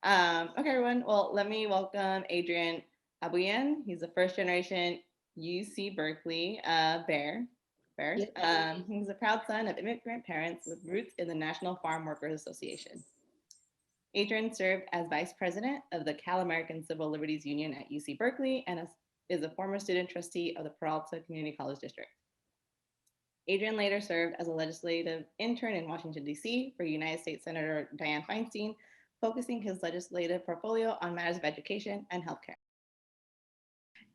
Okay, everyone. Well, let me welcome Adrien Abuyen. He's a first generation UC Berkeley Bears. He's a proud son of immigrant parents with roots in the National Farm Workers Association. Adrien served as vice president of the Cal American Civil Liberties Union at UC Berkeley and is a former student trustee of the Peralta Community College District. Adrien later served as a legislative intern in Washington, D.C. for United States Senator Dianne Feinstein, focusing his legislative portfolio on matters of education and healthcare.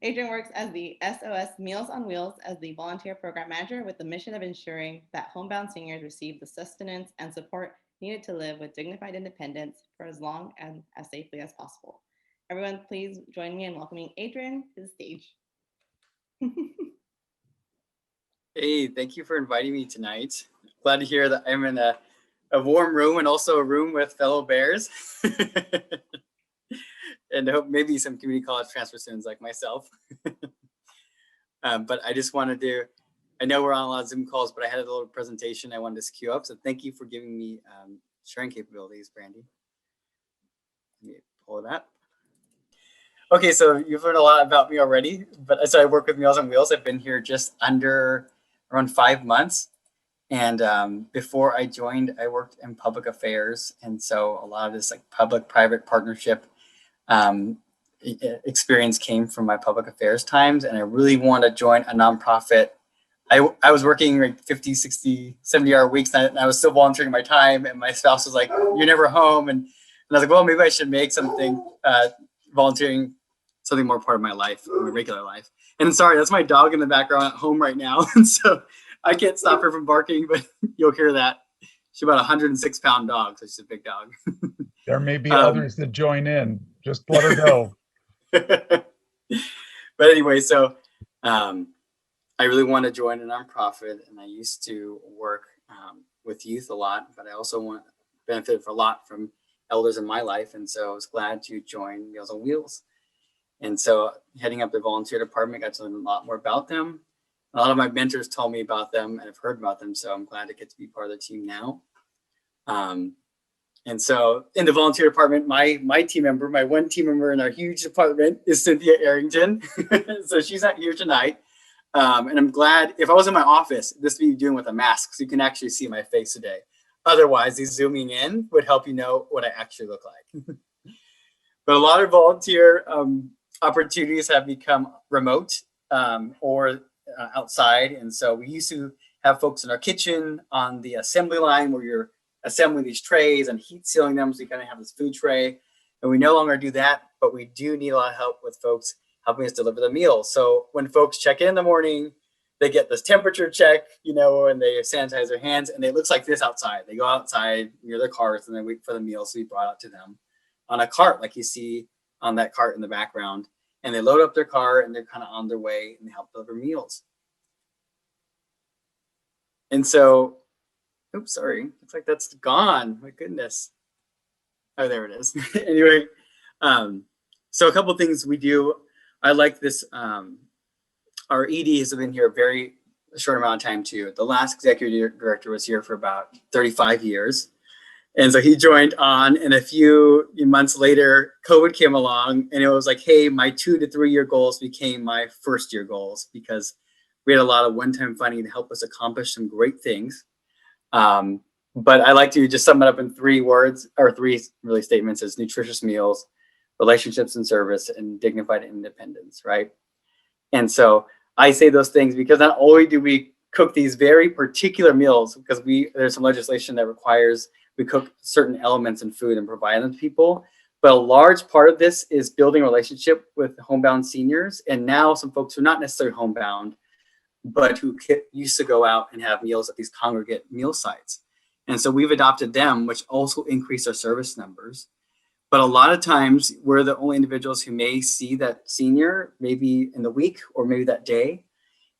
Adrien works as the SOS Meals on Wheels as the volunteer program manager with the mission of ensuring that homebound seniors receive the sustenance and support needed to live with dignified independence for as long and as safely as possible. Everyone, please join me in welcoming Adrien to the stage. Hey, thank you for inviting me tonight. Glad to hear that I'm in a warm room and also a room with fellow Bears. And I hope maybe some community college transfer students like myself. But I just wanted to, I know we're on a lot of Zoom calls, but I had a little presentation I wanted to queue up. So thank you for giving me sharing capabilities, Brandy. Let me pull it up. Okay, so you've heard a lot about me already, but so I work with Meals on Wheels. I've been here just under around 5 months. And before I joined, I worked in public affairs. And so a lot of this like public-private partnership experience came from my public affairs times. And I really want to join a nonprofit. I was working like 50, 60, 70-hour weeks, and I was still volunteering my time. And my spouse was like, you're never home. And I was like, well, maybe I should make something, volunteering, something more part of my life, my regular life. And sorry, that's my dog in the background at home right now. And so I can't stop her from barking, but you'll hear that. She's about 106-pound dog, so she's a big dog. There may be others that join in. Just let her go. But anyway, so I really want to join a nonprofit, and I used to work with youth a lot, but I also benefited a lot from elders in my life, and so I was glad to join Meals on Wheels. And so heading up the volunteer department, got to learn a lot more about them. A lot of my mentors told me about them and I've heard about them. So I'm glad to get to be part of the team now. And so in the volunteer department, my one team member in our huge department is Cynthia Arrington. So she's not here tonight. And I'm glad, if I was in my office, this would be doing with a mask, so you can actually see my face today. Otherwise, these zooming in would help you know what I actually look like. But a lot of volunteer opportunities have become remote or outside. And so we used to have folks in our kitchen on the assembly line where you're assembling these trays and heat sealing them, so you kind of have this food tray. And we no longer do that, but we do need a lot of help with folks helping us deliver the meals. So when folks check in the morning, they get this temperature check, and they sanitize their hands, and it looks like this outside. They go outside near their cars and they wait for the meals to be brought out to them on a cart, like you see on that cart in the background. And they load up their car and they're kind of on their way and they help deliver meals. And so, oops, sorry, looks like that's gone. My goodness. Oh, there it is. Anyway, so a couple of things we do. I like this. Our ED has been here a very short amount of time too. The last executive director was here for about 35 years. And so he joined on, and a few months later, COVID came along, and it was like, hey, my 2 to 3 year goals became my first year goals because we had a lot of one-time funding to help us accomplish some great things. But I like to just sum it up in 3 words, or 3 really statements: as nutritious meals, relationships and service, and dignified independence, right? And so I say those things because not only do we cook these very particular meals, because there's some legislation that requires we cook certain elements in food and provide them to people. But a large part of this is building a relationship with homebound seniors. And now some folks who are not necessarily homebound, but who used to go out and have meals at these congregate meal sites. And so we've adopted them, which also increased our service numbers. But a lot of times we're the only individuals who may see that senior maybe in the week or maybe that day.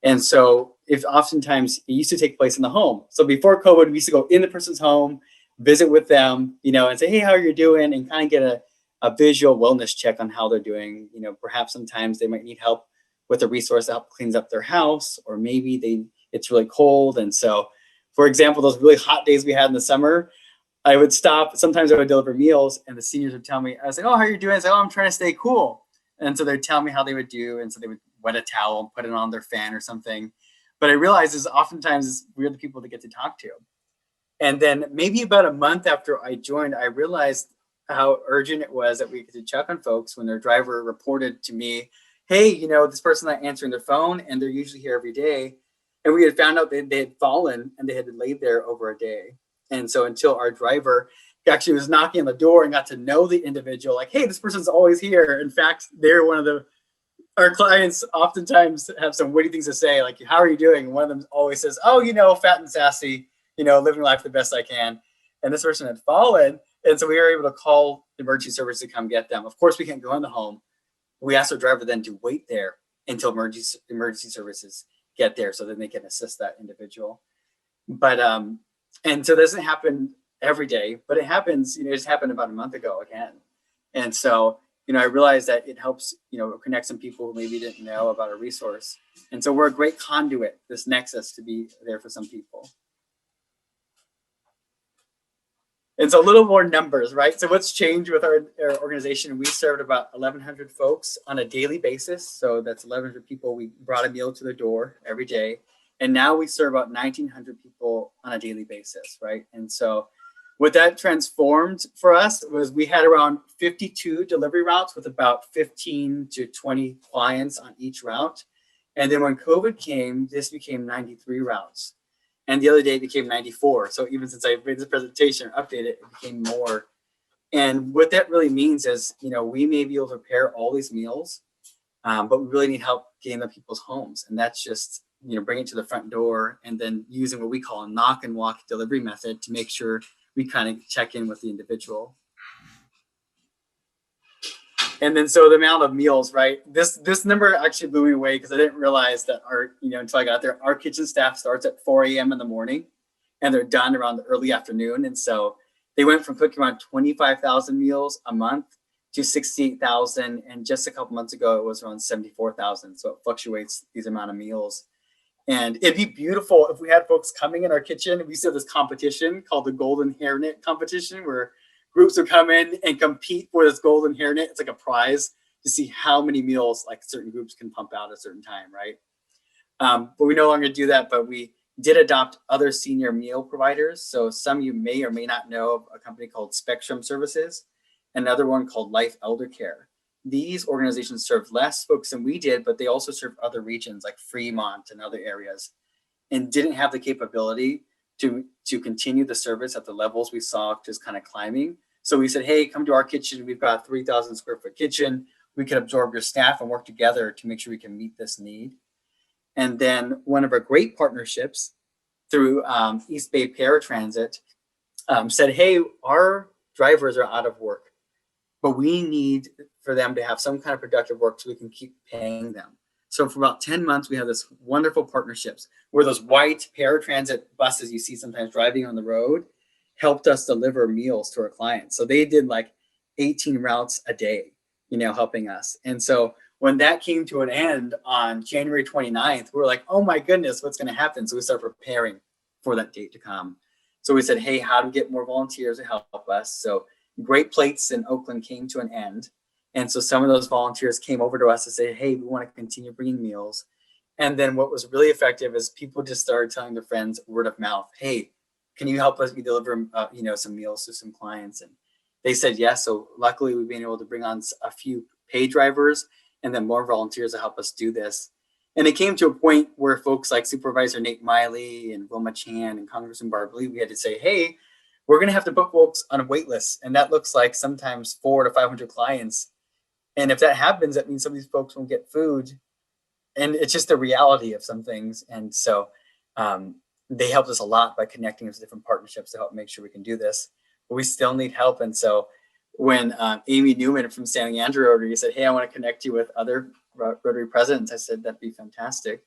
And so if oftentimes it used to take place in the home. So before COVID, we used to go in the person's home, visit with them, and say, hey, how are you doing? And kind of get a visual wellness check on how they're doing. Perhaps sometimes they might need help with a resource that help cleans up their house, or maybe it's really cold. And so, for example, those really hot days we had in the summer, I would stop. Sometimes I would deliver meals, and the seniors would tell me, I was like, "Oh, how are you doing?" I said, "Oh, I'm trying to stay cool." And so they'd tell me how they would do, and so they would wet a towel and put it on their fan or something. But I realized is oftentimes we're the people that get to talk to. And then maybe about a month after I joined, I realized how urgent it was that we could check on folks when their driver reported to me, "Hey, you know, this person not answering their phone, and they're usually here every day." And we had found out that they had fallen and they had laid there over a day. And so until our driver actually was knocking on the door and got to know the individual, like, "Hey, this person's always here." In fact, they're one of our clients oftentimes have some witty things to say, like, "How are you doing?" And one of them always says, "Oh, you know, fat and sassy, you know, living life the best I can." And this person had fallen. And so we were able to call the emergency service to come get them. Of course, we can't go in the home. We asked our driver then to wait there until emergency services get there so then they can assist that individual. But, and so this doesn't happen every day, but it happens, you know, it just happened about a month ago again. And so, you know, I realized that it helps, you know, connect some people who maybe didn't know about a resource. And so we're a great conduit, this nexus, to be there for some people. And so a little more numbers, right? So what's changed with our organization? We served about 1,100 folks on a daily basis. So that's 1,100 people. We brought a meal to their door every day. And now we serve about 1,900 people on a daily basis, right? And so what that transformed for us was we had around 52 delivery routes with about 15 to 20 clients on each route. And then when COVID came, this became 93 routes. And the other day it became 94. So even since I made this presentation or updated it, it became more. And what that really means is, you know, we may be able to prepare all these meals, but we really need help getting them to people's homes. And that's just, you know, bring it to the front door and then using what we call a knock and walk delivery method to make sure we kind of check in with the individual. And then so the amount of meals, right? This number actually blew me away because I didn't realize that our, you know, until I got there, our kitchen staff starts at 4 a.m. in the morning and they're done around the early afternoon. And so they went from cooking around 25,000 meals a month to 68,000. And just a couple months ago, it was around 74,000. So it fluctuates these amount of meals. And it'd be beautiful if we had folks coming in our kitchen. We used to have this competition called the Golden Hairnet Competition where groups would come in and compete for this golden hairnet. It's like a prize to see how many meals like certain groups can pump out at a certain time, right? But we no longer do that, but we did adopt other senior meal providers. So some of you may or may not know of a company called Spectrum Services, another one called Life Elder Care. These organizations serve less folks than we did, but they also serve other regions like Fremont and other areas and didn't have the capability to continue the service at the levels we saw just kind of climbing. So we said, "Hey, come to our kitchen. We've got a 3,000 square foot kitchen. We can absorb your staff and work together to make sure we can meet this need." And then one of our great partnerships through East Bay Paratransit said, "Hey, our drivers are out of work, but we need for them to have some kind of productive work so we can keep paying them." So for about 10 months, we have this wonderful partnerships where those white paratransit buses you see sometimes driving on the road helped us deliver meals to our clients. So they did like 18 routes a day, you know, helping us. And so when that came to an end on January 29th, we were like, "Oh my goodness, what's going to happen?" So we started preparing for that date to come. So we said, "Hey, how do we get more volunteers to help us?" So Great Plates in Oakland came to an end. And so some of those volunteers came over to us to say, "Hey, we want to continue bringing meals." And then what was really effective is people just started telling their friends word of mouth, "Hey, can you help us deliver, you know, some meals to some clients?" And they said yes. So luckily we've been able to bring on a few paid drivers and then more volunteers to help us do this. And it came to a point where folks like Supervisor Nate Miley and Wilma Chan and Congressman Barb Lee, we had to say, "Hey, we're going to have to book folks on a wait list." And that looks like sometimes 400 to 500 clients. And if that happens, that means some of these folks won't get food. And it's just the reality of some things. And so they helped us a lot by connecting us to different partnerships to help make sure we can do this. But we still need help. And so when Amy Newman from San Leandro Rotary said, "Hey, I want to connect you with other Rotary presidents," I said, "That'd be fantastic."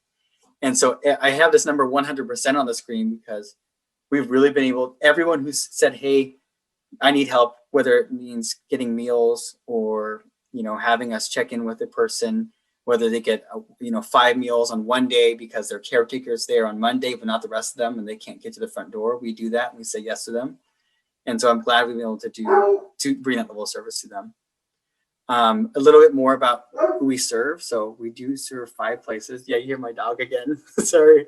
And so I have this number 100% on the screen because we've really been able, everyone who's said, "Hey, I need help," whether it means getting meals or, you know, having us check in with a person, whether they get, you know, 5 meals on one day because their caretaker's there on Monday, but not the rest of them, and they can't get to the front door. We do that and we say yes to them. And so I'm glad we've been able to bring that level of service to them. A little bit more about who we serve. So we do serve 5 places. Yeah, you hear my dog again. Sorry.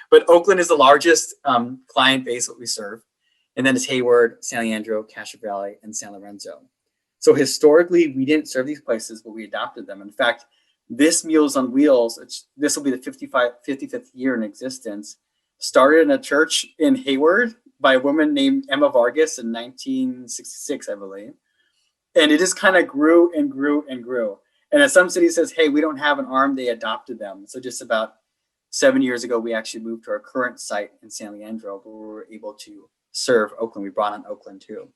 But Oakland is the largest client base that we serve. And then it's Hayward, San Leandro, Castro Valley, and San Lorenzo. So historically, we didn't serve these places, but we adopted them. In fact, this Meals on Wheels, this will be the 55th year in existence, started in a church in Hayward by a woman named Emma Vargas in 1966, I believe. And it just kind of grew and grew and grew. And as some city says, hey, we don't have an arm, they adopted them. So just about 7 years ago, we actually moved to our current site in San Leandro, where we were able to serve Oakland. We brought on Oakland too.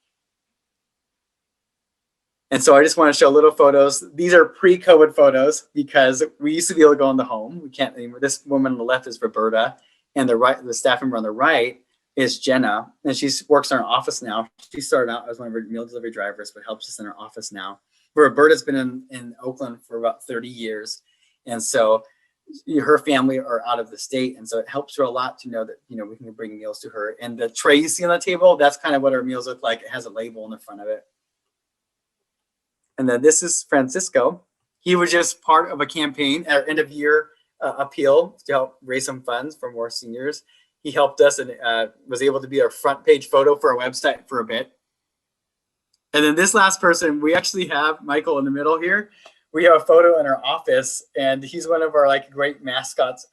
And so I just want to show little photos. These are pre-COVID photos because we used to be able to go in the home. We can't anymore. This woman on the left is Roberta, and the staff member on the right is Jenna, and she works in our office now. She started out as one of our meal delivery drivers, but helps us in our office now. Roberta's been in Oakland for about 30 years, and so her family are out of the state, and so it helps her a lot to know that we can bring meals to her. And the tray you see on the table, that's kind of what our meals look like. It has a label in the front of it. And then this is Francisco. He was just part of a campaign, our end of year appeal to help raise some funds for more seniors. He helped us and was able to be our front page photo for our website for a bit. And then this last person, we actually have Michael in the middle here. We have a photo in our office, and he's one of our great mascots.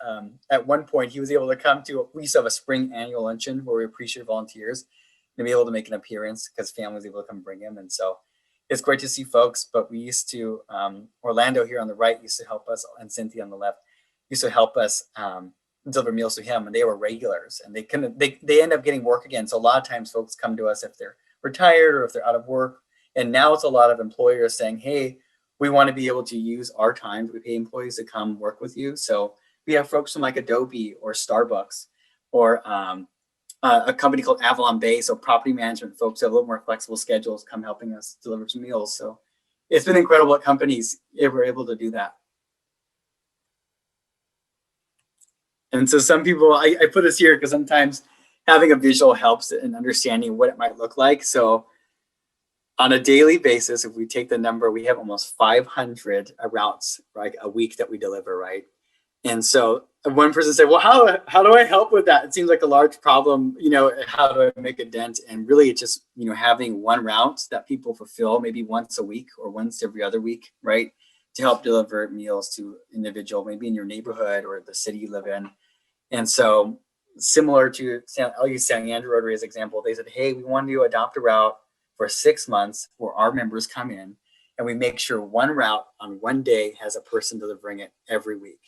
At one point, he was able to come to, we used to have a spring annual luncheon where we appreciate volunteers and be able to make an appearance because family was able to come bring him. And so it's great to see folks, but we used to, Orlando here on the right used to help us, and Cynthia on the left used to help us deliver meals to him, and they were regulars, and they end up getting work again. So a lot of times folks come to us if they're retired or if they're out of work. And now it's a lot of employers saying, hey, we want to be able to use our time. We pay employees to come work with you. So we have folks from like Adobe or Starbucks or a company called Avalon Bay. So property management folks have a little more flexible schedules come helping us deliver some meals. So it's been incredible what companies were able to do that. And so some people, I put this here because sometimes having a visual helps in understanding what it might look like. So on a daily basis, if we take the number, we have almost 500 routes a week that we deliver, right? And so one person said, well, how do I help with that? It seems like a large problem, how do I make a dent? And really it's just, having one route that people fulfill maybe once a week or once every other week, right? To help deliver meals to individual, maybe in your neighborhood or the city you live in. And so similar to, I'll use San Leandro Rotary as an example. They said, hey, we want to adopt a route for 6 months where our members come in and we make sure one route on one day has a person delivering it every week.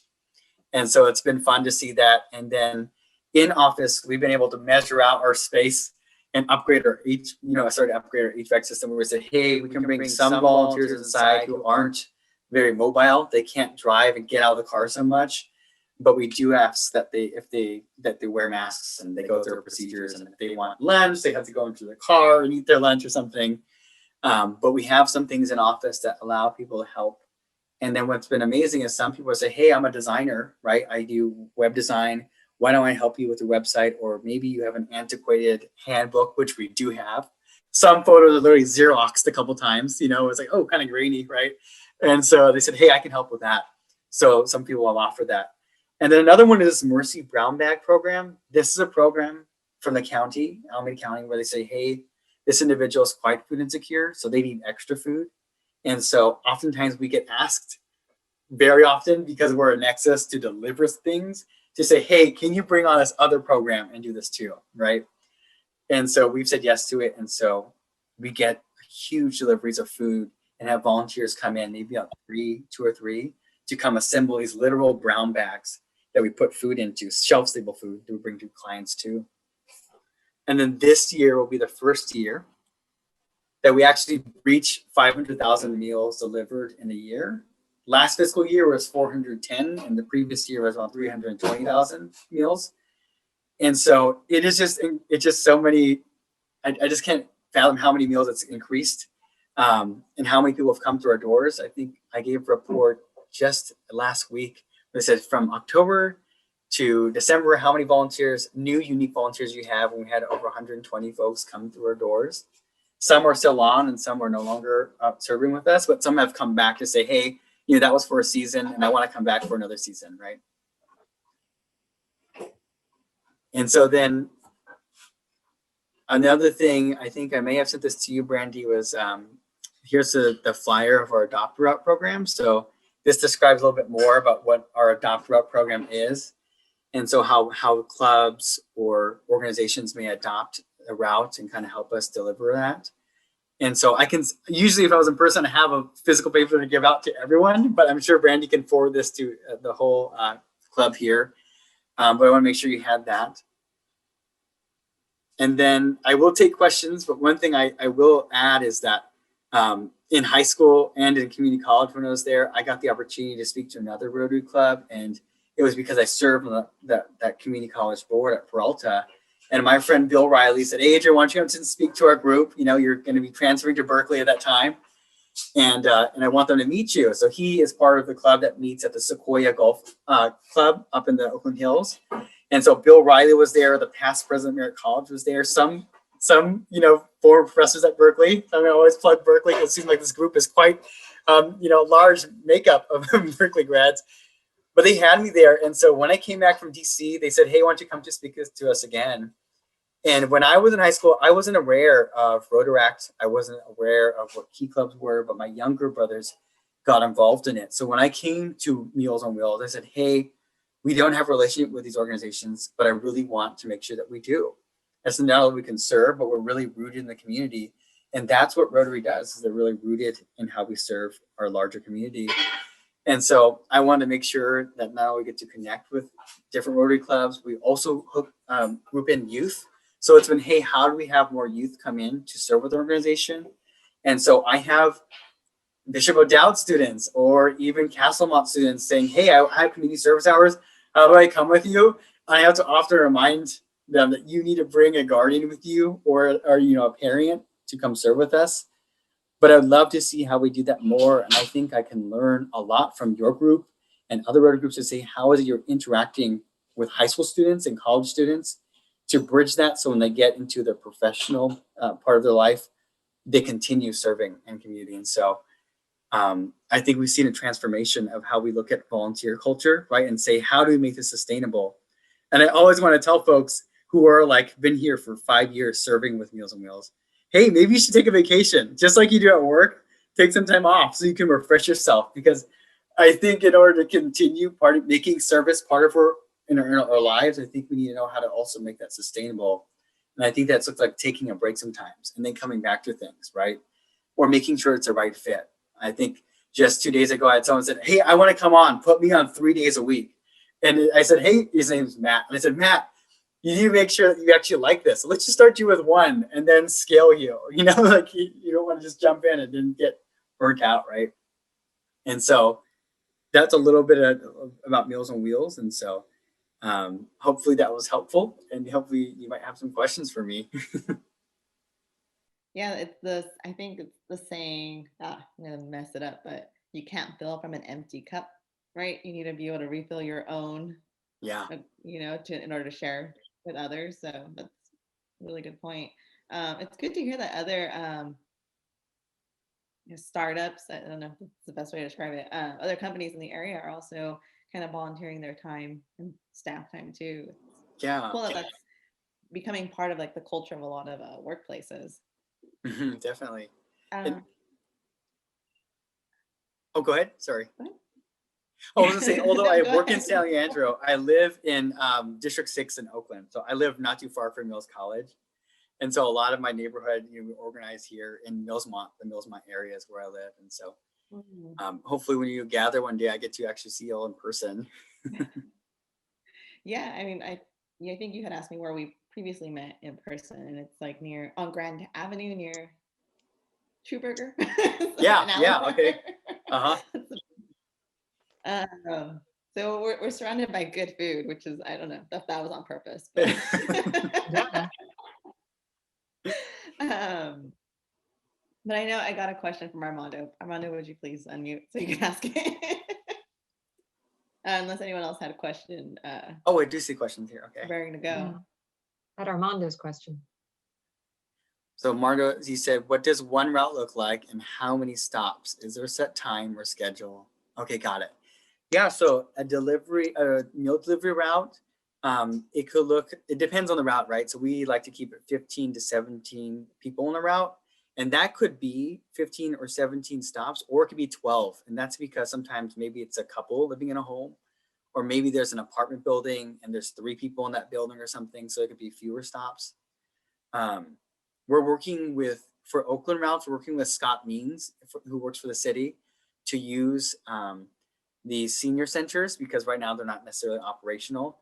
And so it's been fun to see that. And then in office, we've been able to measure out our space and upgrade our started to upgrade our HVAC system where we said, hey, we can bring some volunteers inside who aren't very mobile. They can't drive and get out of the car so much. But we do ask that they wear masks and they go through procedures, and if they want lunch, they have to go into the car and eat their lunch or something. But we have some things in office that allow people to help. And then what's been amazing is some people say, hey, I'm a designer, right? I do web design. Why don't I help you with your website? Or maybe you have an antiquated handbook, which we do have. Some photos are literally Xeroxed a couple times, it's like, oh, kind of grainy, right? And so they said, hey, I can help with that. So some people have offered that. And then another one is this Mercy Brown Bag program. This is a program from the county, Alameda County, where they say, hey, this individual is quite food insecure, so they need extra food. And so oftentimes we get asked very often, because we're a nexus to deliver things, to say, hey, can you bring on this other program and do this too, right? And so we've said yes to it. And so we get huge deliveries of food and have volunteers come in, maybe about 2 or 3, to come assemble these literal brown bags that we put food into, shelf-stable food that we bring to clients too. And then this year will be the first year that we actually reach 500,000 meals delivered in a year. Last fiscal year was 410, and the previous year was around 320,000 meals. And so it's just so many, I just can't fathom how many meals it's increased, and how many people have come through our doors. I think I gave a report just last week. They said from October to December, how many volunteers, new unique volunteers you have. And we had over 120 folks come through our doors. Some are still on and some are no longer serving with us, but some have come back to say, hey, that was for a season and I want to come back for another season, right? And so then another thing, I think I may have sent this to you, Brandy, was here's the flyer of our Adopt Route program. So this describes a little bit more about what our Adopt Route program is. And so how clubs or organizations may adopt a route and kind of help us deliver that. And so I can, usually if I was in person, I have a physical paper to give out to everyone, but I'm sure Brandy can forward this to the whole club here. But I want to make sure you had that. And then I will take questions, but one thing I will add is that in high school and in community college when I was there, I got the opportunity to speak to another Rotary Club, and it was because I served on that community college board at Peralta. And my friend Bill Riley said, hey, Adrian, why don't you come to speak to our group? You're going to be transferring to Berkeley at that time. And I want them to meet you. So he is part of the club that meets at the Sequoia Golf Club up in the Oakland Hills. And so Bill Riley was there. The past president of Merritt College was there. Some former professors at Berkeley. I mean, I always plug Berkeley because it seems like this group is quite, large makeup of Berkeley grads. But they had me there. And so when I came back from DC, they said, hey, why don't you come to speak to us again? And when I was in high school, I wasn't aware of Rotaract. I wasn't aware of what key clubs were, but my younger brothers got involved in it. So when I came to Meals on Wheels, I said, hey, we don't have a relationship with these organizations, but I really want to make sure that we do. And so now we can serve, but we're really rooted in the community. And that's what Rotary does, is they're really rooted in how we serve our larger community. And so I want to make sure that not only we get to connect with different Rotary clubs, we also group in youth. So it's been, hey, how do we have more youth come in to serve with the organization? And so I have Bishop O'Dowd students or even Castlemont students saying, hey, I have community service hours. How do I come with you? I have to often remind them that you need to bring a guardian with you or a parent to come serve with us. But I'd love to see how we do that more. And I think I can learn a lot from your group and other Rotary groups to say, how is it you're interacting with high school students and college students to bridge that so when they get into their professional part of their life, they continue serving in community. And so I think we've seen a transformation of how we look at volunteer culture, right? And say, how do we make this sustainable? And I always want to tell folks who are been here for 5 years serving with Meals on Wheels, hey, maybe you should take a vacation, just like you do at work. Take some time off so you can refresh yourself. Because I think in order to continue making service part of our lives, I think we need to know how to also make that sustainable. And I think that looks like taking a break sometimes and then coming back to things, right? Or making sure it's a right fit. I think just 2 days ago, I had someone said, hey, I want to come on, put me on 3 days a week. And I said, hey, his name's Matt. And I said, Matt, you need to make sure that you actually like this. So let's just start you with one and then scale you. You don't want to just jump in and then get burnt out, right? And so that's a little bit about Meals on Wheels. And so hopefully that was helpful, and hopefully you might have some questions for me. Yeah, I think it's the saying, I'm gonna mess it up, but you can't fill from an empty cup, right? You need to be able to refill your own, Yeah. in order to share with others. So that's a really good point. It's good to hear that other startups, I don't know if that's the best way to describe it, other companies in the area are also kind of volunteering their time and staff time too. Yeah. Cool that that's becoming part of the culture of a lot of workplaces. Definitely. Um, go ahead. Sorry. What? I was gonna say, although No, I go work in ahead. San Leandro, I live in District 6 in Oakland. So I live not too far from Mills College. And so a lot of my neighborhood, we organize here in Millsmont, the Millsmont area is where I live. And so hopefully when you gather one day, I get to actually see you all in person. Yeah, I mean, I think you had asked me where we previously met in person, and it's near on Grand Avenue near True Burger. Yeah, okay. Uh-huh. So we're surrounded by good food, which is, I don't know if that was on purpose, but but I know I got a question from Armando. Armando, would you please unmute so you can ask it? Unless anyone else had a question, Oh, I do see questions here. Okay. raring to go. At Armando's question. So Margo, he said, what does one route look like and how many stops? Is there a set time or schedule? Okay, got it. Yeah, so a meal delivery route, it depends on the route, right? So we like to keep it 15 to 17 people on the route. And that could be 15 or 17 stops, or it could be 12. And that's because sometimes maybe it's a couple living in a home, or maybe there's an apartment building and there's 3 people in that building or something. So it could be fewer stops. We're working for Oakland routes, we're working with Scott Means, who works for the city, to use the senior centers, because right now they're not necessarily operational.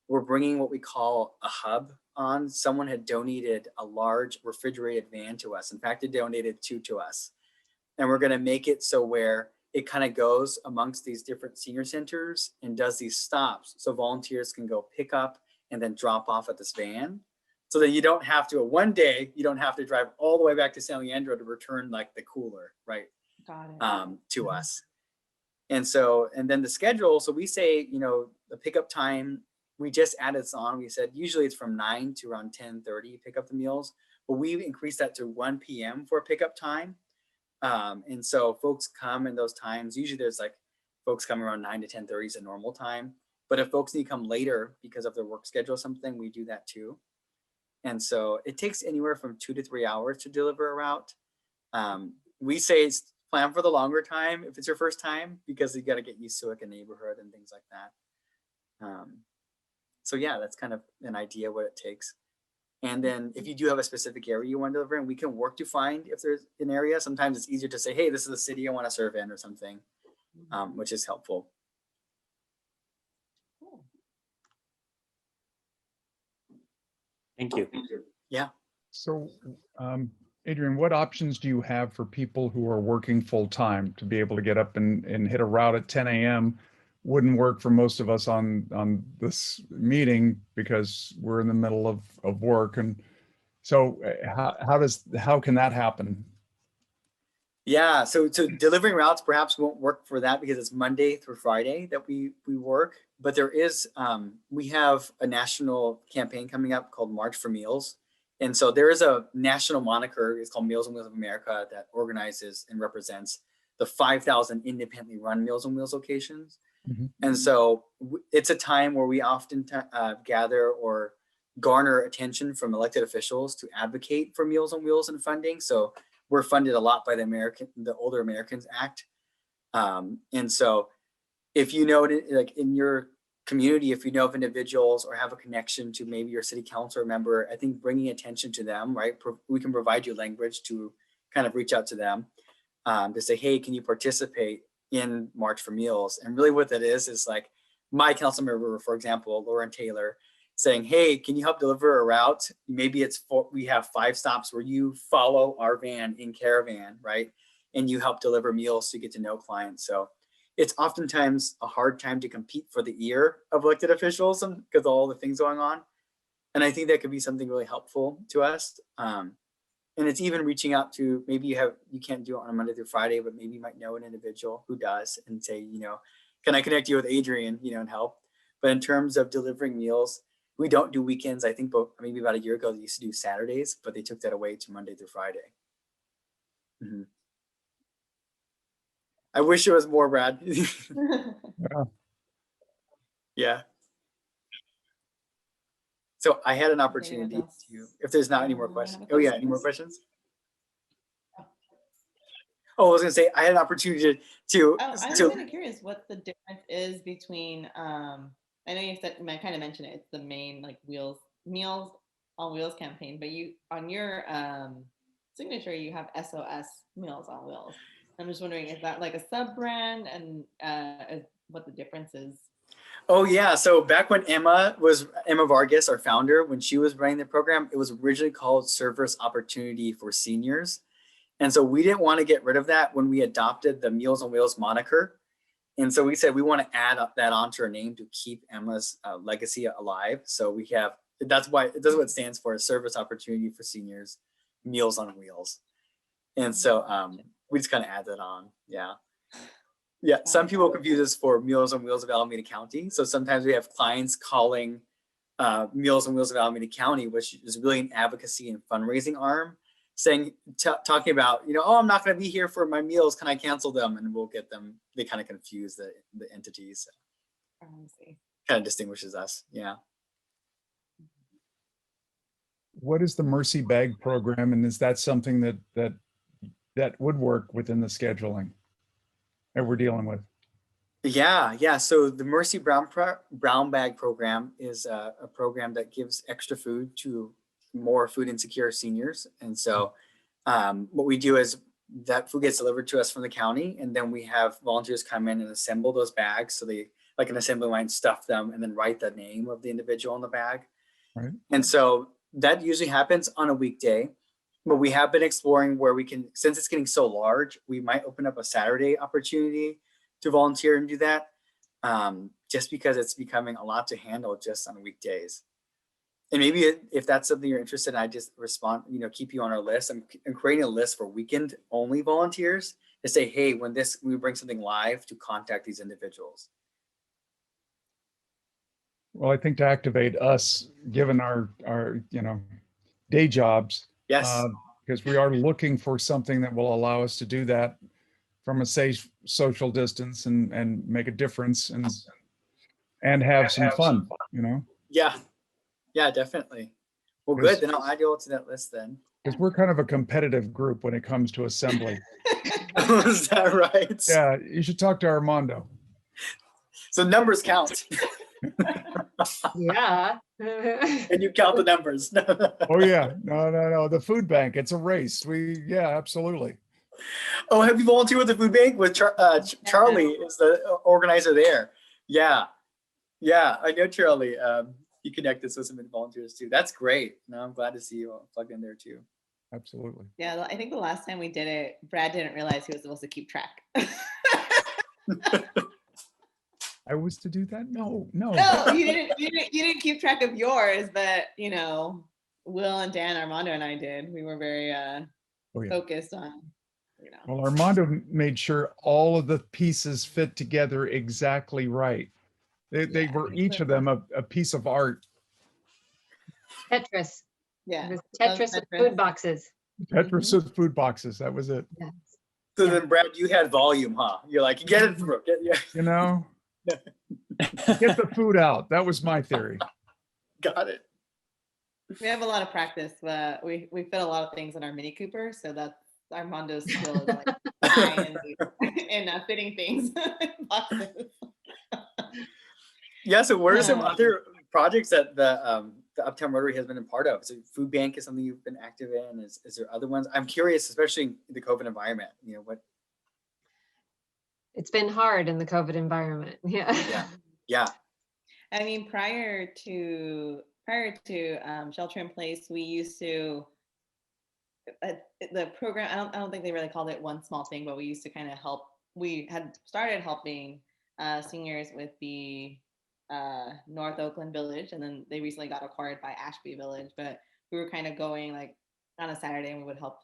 We're bringing what we call a hub on. Someone had donated a large refrigerated van to us. In fact, they donated 2 to us. And we're gonna make it so where it kind of goes amongst these different senior centers and does these stops. So volunteers can go pick up and then drop off at this van. So that you don't have to, one day, you don't have to drive all the way back to San Leandro to return like the cooler, right? Got it. To us. And then the schedule, so we say, the pickup time, we just added this on. We said, usually it's from 9 to around 10:30, pick up the meals, but we've increased that to 1 p.m. for pickup time. And so folks come in those times. Usually there's like folks come around 9 to 10:30 is a normal time. But if folks need to come later because of their work schedule or something, we do that too. And so it takes anywhere from 2 to 3 hours to deliver a route. We say it's plan for the longer time if it's your first time, because you got to get used to like a neighborhood and things like that. So yeah, that's kind of an idea what it takes. And then if you do have a specific area you want to deliver in, we can work to find if there's an area. Sometimes it's easier to say, hey, this is the city I want to serve in or something, which is helpful. Cool. Thank you. Yeah. So, Adrian, what options do you have for people who are working full time to be able to get up and hit a route at 10 a.m.? Wouldn't work for most of us on this meeting because we're in the middle of work. And so how can that happen? Yeah, so delivering routes perhaps won't work for that because it's Monday through Friday that we work. But there is, we have a national campaign coming up called March for Meals. And so there is a national moniker, it's called Meals on Wheels of America, that organizes and represents the 5,000 independently run Meals on Wheels locations. Mm-hmm. And so it's a time where we often gather or garner attention from elected officials to advocate for Meals on Wheels and funding. So we're funded a lot by the Older Americans Act. And so if you know, like in your community, if you know of individuals or have a connection to maybe your city council member, I think bringing attention to them, right? We can provide you language to kind of reach out to them to say, hey, can you participate in March for Meals? And really what that is like my council member, for example, Lauren Taylor, saying, hey, can you help deliver a route? Maybe we have 5 stops where you follow our van in caravan, right? And you help deliver meals so you get to know clients. So it's oftentimes a hard time to compete for the ear of elected officials because of all the things going on. And I think that could be something really helpful to us. And it's even reaching out to, maybe you can't do it on a Monday through Friday, but maybe you might know an individual who does and say, can I connect you with Adrian, and help. But in terms of delivering meals, we don't do weekends. I think maybe about a year ago, they used to do Saturdays, but they took that away to Monday through Friday. Mm-hmm. I wish it was more, Brad. Yeah. Yeah. So I had an opportunity to, if there's not any more questions. Oh yeah, any more questions? Oh, I was gonna say I had an opportunity to. I'm kind of curious what the difference is between. I know you said, I kind of mentioned it. It's the main like Meals on Wheels campaign, but you on your signature you have SOS Meals on Wheels. I'm just wondering, is that like a sub brand, and what the difference is? Oh yeah, so back when Emma Vargas, our founder, when she was running the program, it was originally called Service Opportunity for Seniors. And so we didn't want to get rid of that when we adopted the Meals on Wheels moniker. And so we said we want to add that onto our name to keep Emma's legacy alive. So that's what it stands for, Service Opportunity for Seniors, Meals on Wheels. And so we just kind of add that on, yeah. Yeah, some people confuse us for Meals on Wheels of Alameda County. So sometimes we have clients calling Meals on Wheels of Alameda County, which is really an advocacy and fundraising arm, saying, talking about, oh, I'm not going to be here for my meals. Can I cancel them? And we'll get them. They kind of confuse the entities. I see. Kind of distinguishes us. Yeah. What is the Mercy Bag program, and is that something that would work within the scheduling that we're dealing with? Yeah. So the Mercy Brown Bag program is a program that gives extra food to more food insecure seniors. And so what we do is that food gets delivered to us from the county, and then we have volunteers come in and assemble those bags. So they, like an assembly line, stuff them and then write the name of the individual on the bag. Right. And so that usually happens on a weekday. But we have been exploring where we can, since it's getting so large, we might open up a Saturday opportunity to volunteer and do that, just because it's becoming a lot to handle just on weekdays. And maybe if that's something you're interested in, I just respond, keep you on our list. I'm creating a list for weekend only volunteers to say, hey, when we bring something live, to contact these individuals. Well, I think to activate us, given our day jobs, Yes. because we are looking for something that will allow us to do that from a safe social distance and make a difference and have some fun, Yeah, definitely. Well, Yes. good. Then I'll add you all to that list then. Because we're kind of a competitive group when it comes to assembly. Is that right? Yeah, you should talk to Armando. So numbers count. Yeah. And you count the numbers. Oh yeah, no. The food bank, it's a race. Yeah, absolutely. Oh, have you volunteered with the food bank? With Charlie is the organizer there. Yeah, I know Charlie. He connected with some volunteers too. That's great. No, I'm glad to see you all plugged in there too. Absolutely. Yeah, I think the last time we did it, Brad didn't realize he was supposed to keep track. I was to do that? No. No, you didn't keep track of yours, but Will and Dan, Armando and I did. We were very focused on, Well, Armando made sure all of the pieces fit together exactly right. They were each of them a piece of art. Tetris. Yeah. It was Tetris with food boxes. Tetris with food boxes. That was it. Yes. So then, Brad, you had volume, huh? You're like, get it through. Get the food out. That was my theory. Got it. We have a lot of practice. We fit a lot of things in our Mini Cooper, so that's Armando's skill is like high in fitting things in boxes. Yeah. So, what are some other projects that the Uptown Rotary has been a part of? So, food bank is something you've been active in. Is there other ones? I'm curious, especially in the COVID environment. What? It's been hard in the COVID environment. Yeah. I mean, prior to shelter in place, we used to the program. I don't think they really called it One Small Thing, but we used to kind of help. We had started helping seniors with the North Oakland Village, and then they recently got acquired by Ashby Village. But we were kind of going like on a Saturday, and we would help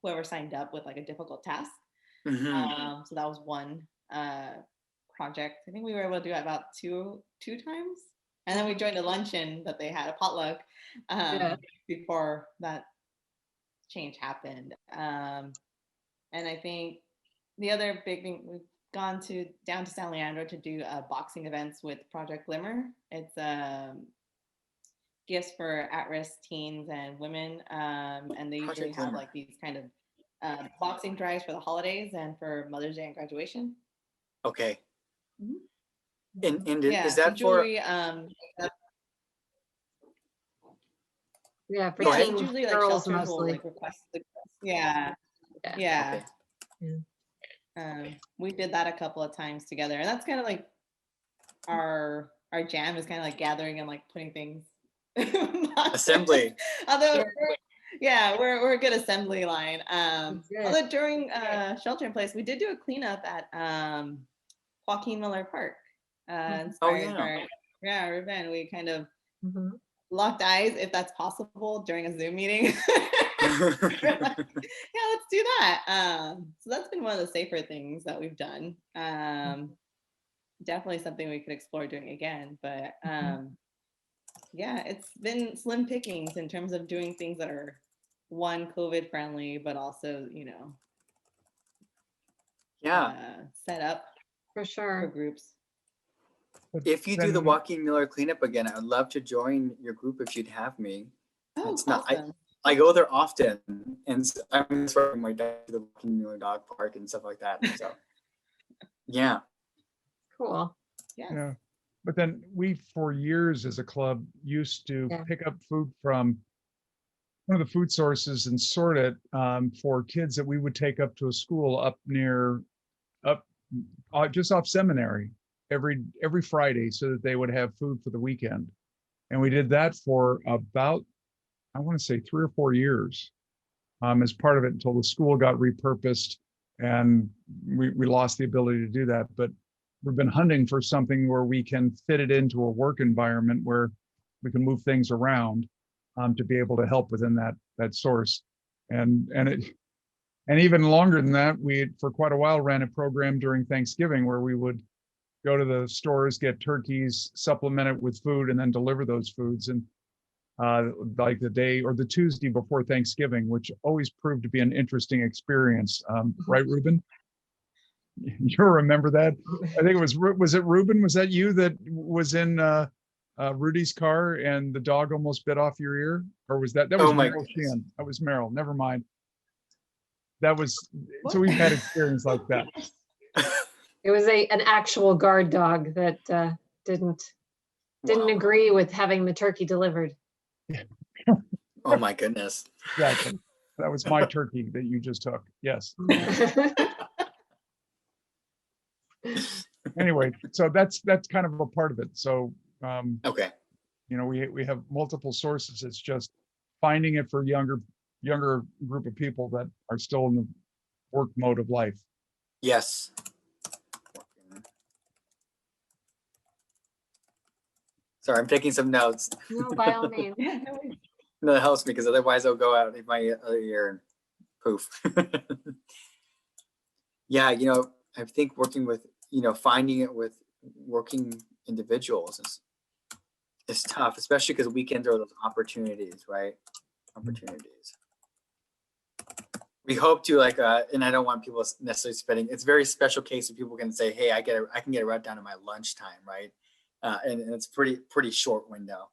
whoever signed up with like a difficult task. Mm-hmm. So that was one project. I think we were able to do it about two times, and then we joined a luncheon that they had, a potluck, before that change happened. And I think the other big thing, we've gone down to San Leandro to do boxing events with Project Glimmer. It's gifts for at-risk teens and women, and they usually have like these kind of boxing drives for the holidays and for Mother's Day and graduation. Okay. Mm-hmm. And is that jewelry, for it's teen usually like girls shelters will mostly. like request yeah. Okay. We did that a couple of times together, and that's kind of like our jam is kind of like gathering and like putting things assembly. Although we're a good assembly line. Although during shelter in place, we did do a cleanup at Joaquin Miller Park. Inspired by our event. We kind of locked eyes, if that's possible, during a Zoom meeting. Yeah, let's do that. So that's been one of the safer things that we've done. Definitely something we could explore doing again, but yeah, it's been slim pickings in terms of doing things that are one COVID friendly, but also, Yeah. set up For for sure. groups. But If you do the then- Joaquin Miller cleanup again, I would love to join your group if you'd have me. Oh, It's not, awesome. I go there often, and I'm sorry, my dad to the Joaquin Miller dog park and stuff like that. So, yeah. Cool. Yes. Yeah. But then we, for years as a club, used to Yeah. pick up food from one of the food sources and sort it for kids that we would take up to a school up just off Seminary every Friday, so that they would have food for the weekend. And we did that for about, I want to say 3 or 4 years as part of it, until the school got repurposed and we lost the ability to do that. But we've been hunting for something where we can fit it into a work environment where we can move things around to be able to help within that source. And even longer than that, we for quite a while ran a program during Thanksgiving where we would go to the stores, get turkeys, supplement it with food, and then deliver those foods. And like the day or the Tuesday before Thanksgiving, which always proved to be an interesting experience. Right, Ruben? You remember that? I think was it Ruben? Was that you that was in Rudy's car and the dog almost bit off your ear? Or was that was Oh my Meryl goodness. Sheehan? That was Meryl. Never mind. That was, so we've had experience like that. It was an actual guard dog that didn't Wow. agree with having the turkey delivered. Oh my goodness. Exactly. That was my turkey that you just took. Yes. Anyway, so that's kind of a part of it. So Okay. we have multiple sources. It's just finding it for younger group of people that are still in the work mode of life. Yes. Sorry, I'm taking some notes. No, by all means. Yeah, no worries. No, that helps me because otherwise I'll go out in my other ear and poof. Yeah, I think working with, finding it with working individuals is tough, especially because weekends are those opportunities, right? Opportunities. We hope to and I don't want people necessarily spending. It's a very special case of people can say, hey, I can get it right down to my lunchtime, right? And it's pretty short window,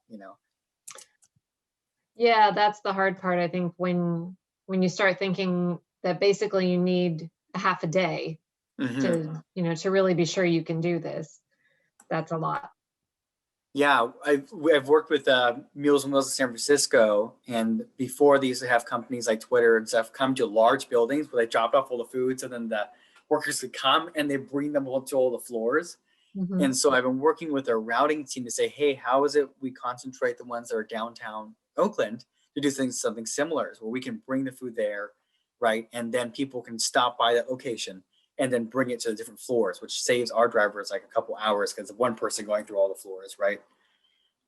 Yeah, that's the hard part. I think when you start thinking that basically you need a half a day Mhm. to really be sure you can do this, that's a lot. Yeah, I've worked with Meals on Wheels in San Francisco, and before they used to have companies like Twitter and stuff come to large buildings where they dropped off all the food, so then the workers could come and they bring them all to all the floors. Mhm. And so I've been working with their routing team to say, hey, how is it we concentrate the ones that are downtown Oakland to do something similar, where we can bring the food there, right? And then people can stop by that location and then bring it to the different floors, which saves our drivers like a couple hours because of one person going through all the floors, right?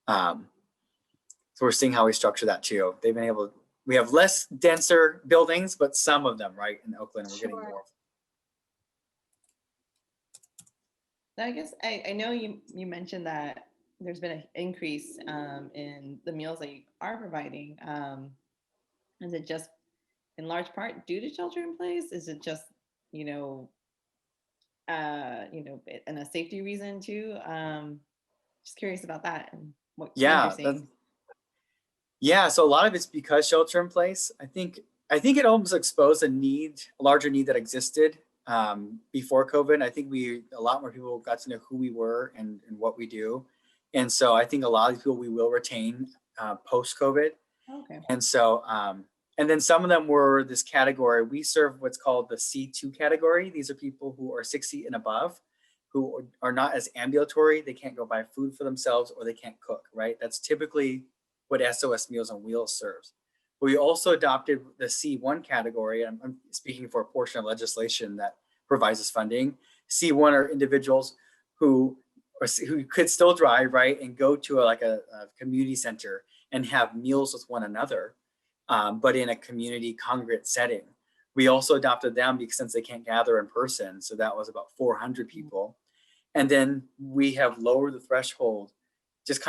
So we're seeing how we structure that too. They've been able, we have less denser buildings, but some of them, right, in Oakland, we're getting Sure. more. So I guess I know you mentioned that there's been an increase in the meals that you are providing. Is it just in large part due to shelter in place? Is it just and a safety reason too? Just curious about that and what trends Yeah, you're seeing. yeah. So a lot of it's because shelter in place. I think it almost exposed a larger need that existed before COVID. I think a lot more people got to know who we were and what we do. And so I think a lot of people we will retain post COVID. Okay. And so, and then some of them were this category. We serve what's called the C2 category. These are people who are 60 and above, who are not as ambulatory. They can't go buy food for themselves or they can't cook, right? That's typically what SOS Meals on Wheels serves. We also adopted the C1 category. I'm speaking for a portion of legislation that provides us funding. C1 are individuals who could still drive, right, and go to a community center and have meals with one another. but in a community congregate setting. We also adopted them because since they can't gather in person, so that was about 400 people. And then we have lowered the threshold, just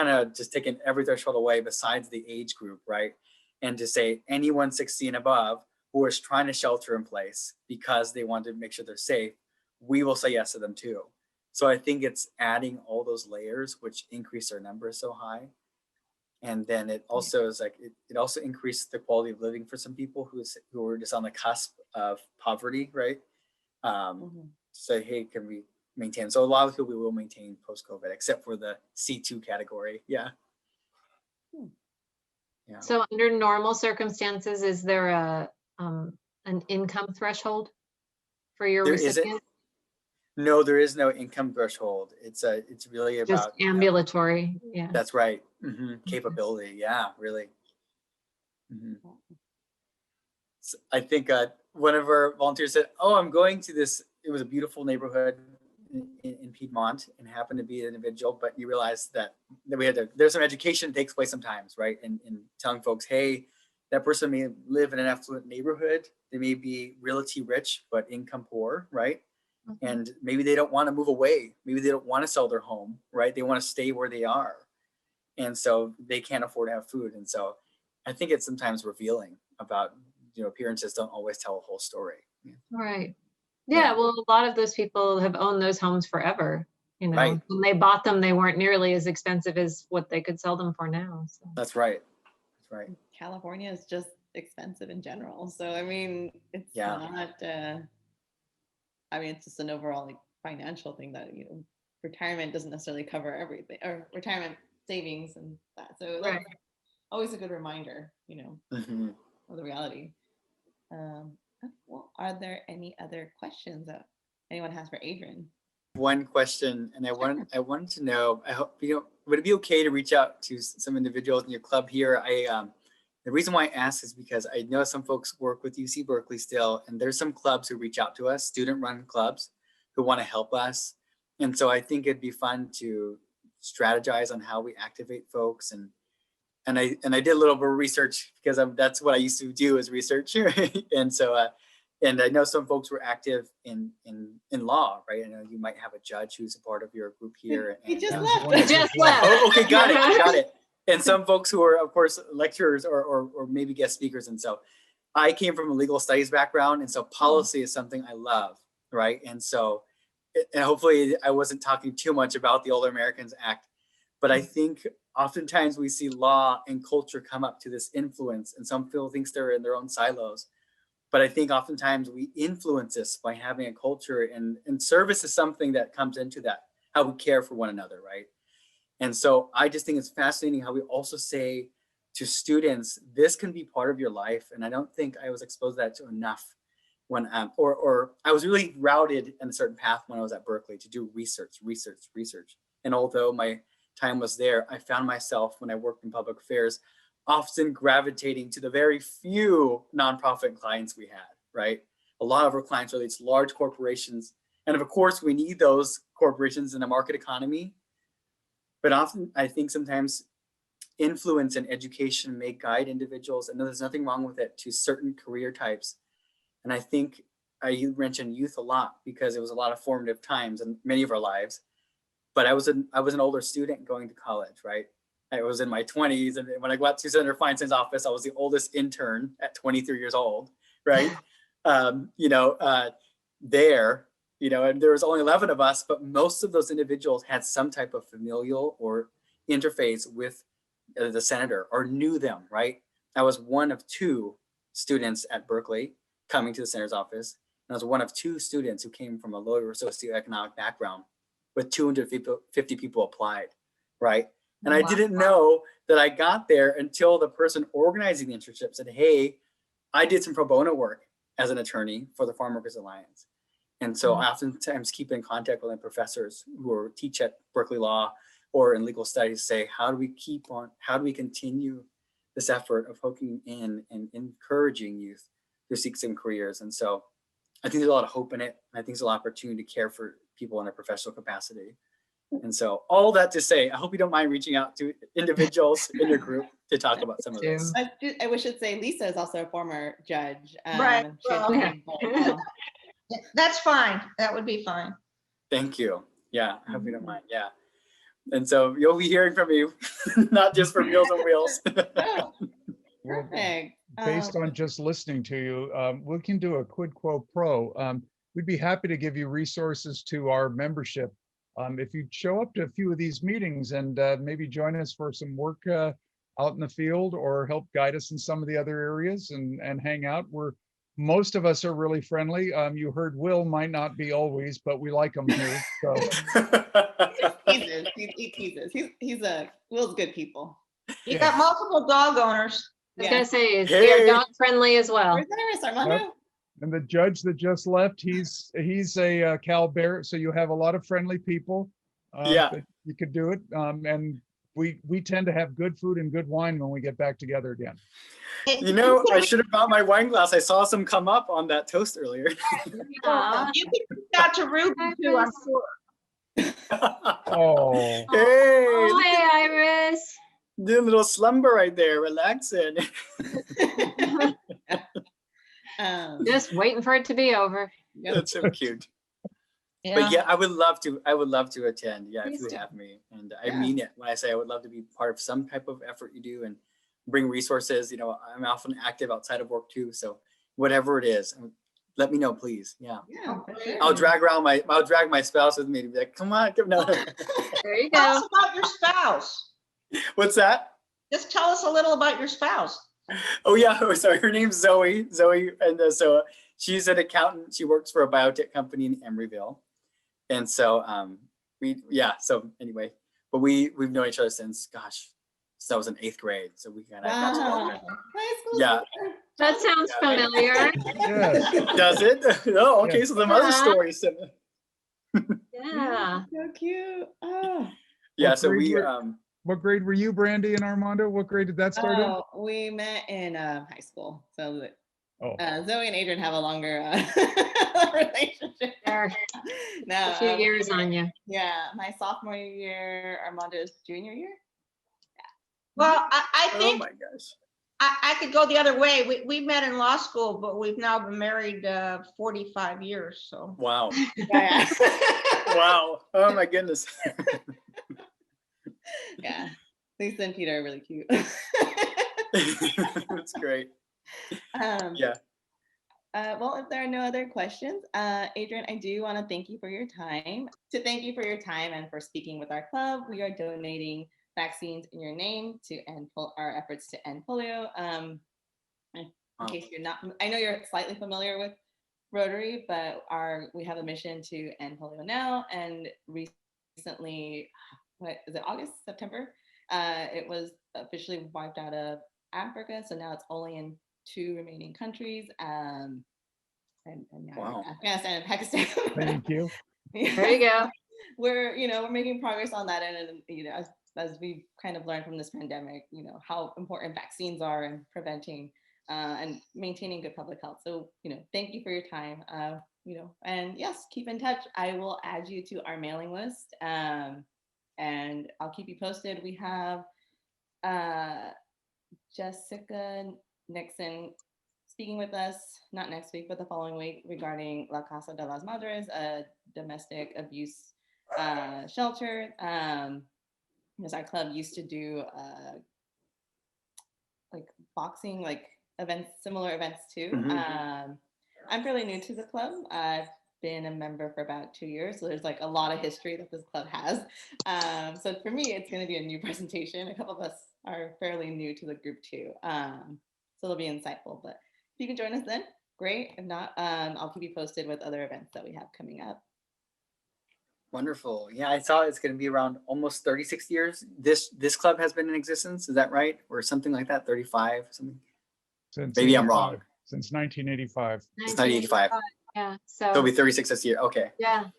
taking every threshold away besides the age group, right? And to say anyone 60 and above who is trying to shelter in place because they want to make sure they're safe, we will say yes to them too. So I think it's adding all those layers, which increase our numbers so high. And then it also is like, it also increased the quality of living for some people who were just on the cusp of poverty, right? Say, hey, can we maintain? So a lot of people we will maintain post-COVID, except for the C2 category. Yeah. Yeah. So under normal circumstances, is there an income threshold for your There recipient? No, there is no income threshold. It's really Just about ambulatory. Yeah. that's right. Capability. Yeah, really. So I think one of our volunteers said, "Oh, I'm going to this." It was a beautiful neighborhood in Piedmont, and happened to be an individual. But you realize that we had to. There's some education that takes place sometimes, right? And telling folks, "Hey, that person may live in an affluent neighborhood. They may be realty rich, but income poor, right? And maybe they don't want to move away. Maybe they don't want to sell their home, right? They want to stay where they are. And so they can't afford to have food. And so I think it's sometimes revealing about, appearances don't always tell a whole story. Right. Yeah, well, a lot of those people have owned those homes forever. When they bought them, they weren't nearly as expensive as what they could sell them for now. So. That's right. That's right. California is just expensive in general. So, I mean, it's not, it's just an overall financial thing that, retirement doesn't necessarily cover everything, or retirement savings and that. So that's always a good reminder, of the reality. Well, are there any other questions that anyone has for Adrian? One question, and I wanted to know, I hope would it be okay to reach out to some individuals in your club here? The reason why I ask is because I know some folks work with UC Berkeley still, and there's some clubs who reach out to us, student-run clubs, who want to help us. And so I think it'd be fun to strategize on how we activate folks. And I did a little bit of research because that's what I used to do, is research. And so, and I know some folks were active in law, right? I know you might have a judge who's a part of your group here. He just left. Oh, okay, got it. And some folks who are, of course, lecturers or maybe guest speakers. And so I came from a legal studies background. And so policy is something I love, right? And so, and hopefully I wasn't talking too much about the Older Americans Act, but I think oftentimes we see law and culture come up to this influence, and some people think they're in their own silos. But I think oftentimes we influence this by having a culture, and service is something that comes into that, how we care for one another, right? And so I just think it's fascinating how we also say to students, this can be part of your life. And I don't think I was exposed to that to enough when, or I was really routed in a certain path when I was at Berkeley to do research. And although my time was there, I found myself, when I worked in public affairs, often gravitating to the very few nonprofit clients we had, right? A lot of our clients are these large corporations. And of course, we need those corporations in a market economy. But often, I think sometimes influence and education may guide individuals, and there's nothing wrong with it, to certain career types. And I think you mentioned youth a lot because it was a lot of formative times in many of our lives. But I was an older student going to college, right? I was in my 20s, and when I got to Senator Feinstein's office, I was the oldest intern at 23 years old, right? And there was only 11 of us, but most of those individuals had some type of familial or interface with the senator or knew them, right? I was one of 2 students at Berkeley coming to the senator's office. And I was one of 2 students who came from a lower socioeconomic background, with 250 people applied, right? And I didn't know that I got there until the person organizing the internship said, hey, I did some pro bono work as an attorney for the Farm Workers Alliance. And so I oftentimes keep in contact with my professors who teach at Berkeley Law or in legal studies, say, how do we continue this effort of hooking in and encouraging youth to seek some careers? And so I think there's a lot of hope in it. I think there's a lot of opportunity to care for people in a professional capacity. And so all that to say, I hope you don't mind reaching out to individuals in your group. to talk about some of this. I wish I'd say Lisa is also a former judge. Right, She had well, to be involved. That's fine. That would be fine. Thank you. Yeah, I hope you don't mind. Yeah. And so you'll be hearing from me, not just for Meals on Wheels. Oh, Well, perfect. based on just listening to you, we can do a quid pro quo. We'd be happy to give you resources to our membership. If you show up to a few of these meetings and maybe join us for some work out in the field or help guide us in some of the other areas and hang out. Most of us are really friendly. You heard Will might not be always, but we like him here. So. He teases. Will's good people. You got multiple dog owners. I was gonna say, is Hey. you're dog friendly as well. Where's Iris, Armando? Yep. And the judge that just left, he's a Cal Bear, so you have a lot of friendly people. Yeah. That you could do it. And we tend to have good food and good wine when we get back together again. You know, I should have brought my wine glass. I saw some come up on that toast earlier. Aw. You can reach out to Ruby too, I'm sure. Oh, Hey, Oh, look hey, at Iris. the little slumber right there, relaxing. Just waiting for it to be over. That's so cute. Yeah. But yeah, I would love to attend. Yeah, Please if do. you have me. And I Yeah. mean it when I say I would love to be part of some type of effort you do and bring resources. You know, I'm often active outside of work too. So whatever it is, let me know, please. Yeah. Yeah, for sure. I'll drag my spouse with me to be like, come on, come on. There you Tell go. us about your spouse. What's that? Just tell us a little about your spouse. Oh yeah, sorry. Her name's Zoe. And so she's an accountant. She works for a biotech company in Emeryville. And so so anyway, but we've known each other since I was in 8th grade. So we kind of got to know. Wow. High school. Yeah. That sounds Yeah. familiar. yes. Does it? Oh, okay. Yeah. So the other Yeah. stories. Yeah. So cute. Oh. Yeah. What So grade we were- What grade were you, Brandy and Armando? What grade did that start in? Oh, we met in high school. So Oh, Zoe and Adrian have a longer relationship. There, No, a few years on you. Yeah, my sophomore year, Armando's junior year. Well, I oh think my gosh. I could go the other way. We met in law school, but we've now been married 45 years. So Wow. Yeah. Wow. Oh my goodness. Yeah. Lisa and Peter are really cute. That's great. Yeah. Well, if there are no other questions, Adrian, I do want to thank you for your time. To thank you for your time and for speaking with our club. We are donating vaccines in your name to end our efforts to end polio. In case you're not, I know you're slightly familiar with Rotary, but we have a mission to end polio now. And recently, what is it, August, September? It was officially wiped out of Africa. So now it's only in 2 remaining countries, and now Wow. Afghanistan and Pakistan. thank you. There you go. We're making progress on that, and as we've kind of learned from this pandemic, how important vaccines are in preventing and maintaining good public health. So thank you for your time. And yes, keep in touch. I will add you to our mailing list, and I'll keep you posted. We have Jessica Nixon speaking with us, not next week, but the following week, regarding La Casa de las Madres, a domestic abuse shelter. Because our club used to do like boxing, like events, similar events too. Mhm. I'm fairly new to the club. I've been a member for about 2 years, so there's like a lot of history that this club has. So for me, it's going to be a new presentation. A couple of us are fairly new to the group too, so it'll be insightful. But if you can join us then, great. If not, I'll keep you posted with other events that we have coming up. Wonderful. Yeah, I saw it's going to be around almost 36 years. This club has been in existence. Is that right? Or something like that? 35 something? Since Maybe I'm 85, wrong. Since 1985. It's 1985. Yeah. So it'll be 36 this year. Okay. Yeah.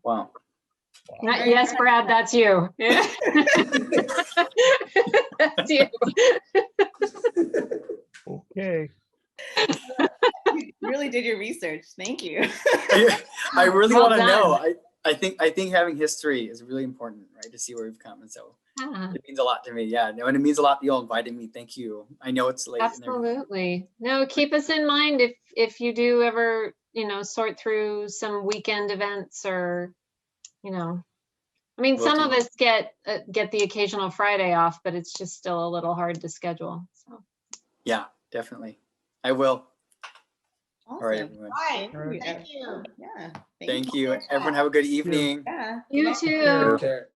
Wow. Yes, Brad, that's you. Yeah. That's you. Okay. You really did your research. Thank you. I really Well want to know. done. I think having history is really important, right? To see where we've come. And so Yeah, It means a lot to me. Yeah, no, and it means a lot that you all invited me. Thank you. I know it's late. and everything. absolutely. No, keep us in mind if you do ever, sort through some weekend events or, I mean, Will some do. of us get the occasional Friday off, but it's just still a little hard to schedule. So Yeah, definitely. I will. All right, Awesome. everyone. Right, All right. thank you. Yeah. Thank you. Everyone have a good evening. Yeah. you Good night. too. Care.